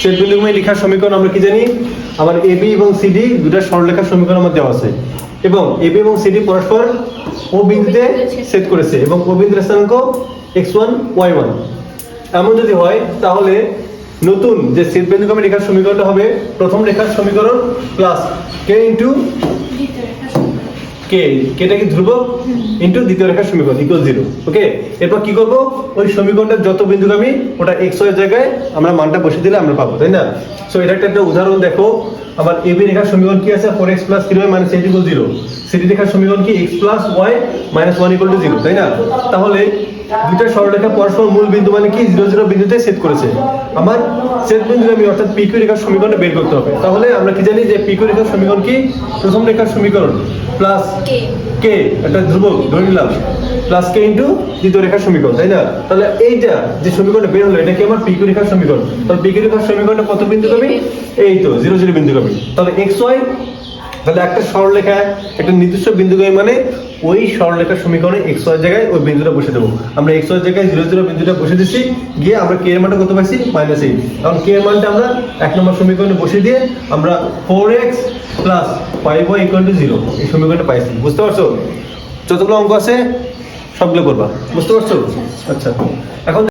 Set বিন্দুময় লেখার সমীকরণ আমরা কি জানি, আমার এবি এবং সিডি দুটো সরলরেখার সমীকরণ আমাদের দেওয়া আছে এবং এবি এবং সিডি পরস্পর ও বিন্দুতে ছেদ করেছে এবং ও বিন্দুর স্থানাঙ্ক x1 y1। এমন যদি হয় তাহলে নতুন যে সেট বিন্দুময় রেখার সমীকরণটা হবে প্রথম রেখার সমীকরণ প্লাস k ইনটু কে কেটা কি ধ্রুবক ইনটু দ্বিতীয় রেখার সমীকরণ ইকুয়াল 0। ওকে, এরপর কি করব, ওই সমীকরণটার যত বিন্দুগামী ওটা x y এর জায়গায় আমরা মানটা বসিয়ে দিলে আমরা পাবো, তাই না? সো এটা একটা উদাহরণ দেখো, আমার AB রেখার সমীকরণ কি আছে 4x + 3y - 8 = 0। CD রেখার সমীকরণ কি x + y - 1 = 0, তাই না? তাহলে দুইটা সরলরেখা পরস্পর মূল বিন্দু মানে কি 0 0 বিন্দুতে ছেদ করেছে। আমার ছেদ বিন্দুগামী অর্থাৎ PQ রেখার সমীকরণটা বের করতে হবে। তাহলে আমরা কি জানি যে PQ রেখার সমীকরণ কি, প্রথম রেখার সমীকরণ প্লাস k এটা ধ্রুবক ধরে নিলাম প্লাস k ইনটু দ্বিতীয় রেখার সমীকরণ, তাই না? তাহলে এইটা যে সমীকরণটা বের হলো এটা কি আমার PQ রেখার সমীকরণ। তাহলে PQ রেখার সমীকরণটা কত বিন্দুগামী, এই তো 0 0 বিন্দুগামী। তাহলে xy, তাহলে একটা সরলরেখা একটা নির্দিষ্ট বিন্দুগামী মানে ওই সরলরেখার সমীকরণে x y এর জায়গায় ওই বিন্দুটা বসে দেবো। আমরা x y এর জায়গায় 0 0 বিন্দুটা বসে দিচ্ছি, গিয়ে আমরা k এর মানটা কত পাইছি -8। কারণ k এর মানটা আমরা এক নম্বর সমীকরণে বসিয়ে দিয়ে আমরা 4x + 5y = 0 এই সমীকরণটা পাইছি। বুঝতে পারছো? যতগুলো অঙ্ক আছে সবগুলো করবা, বুঝতে পারছো? আচ্ছা, এখন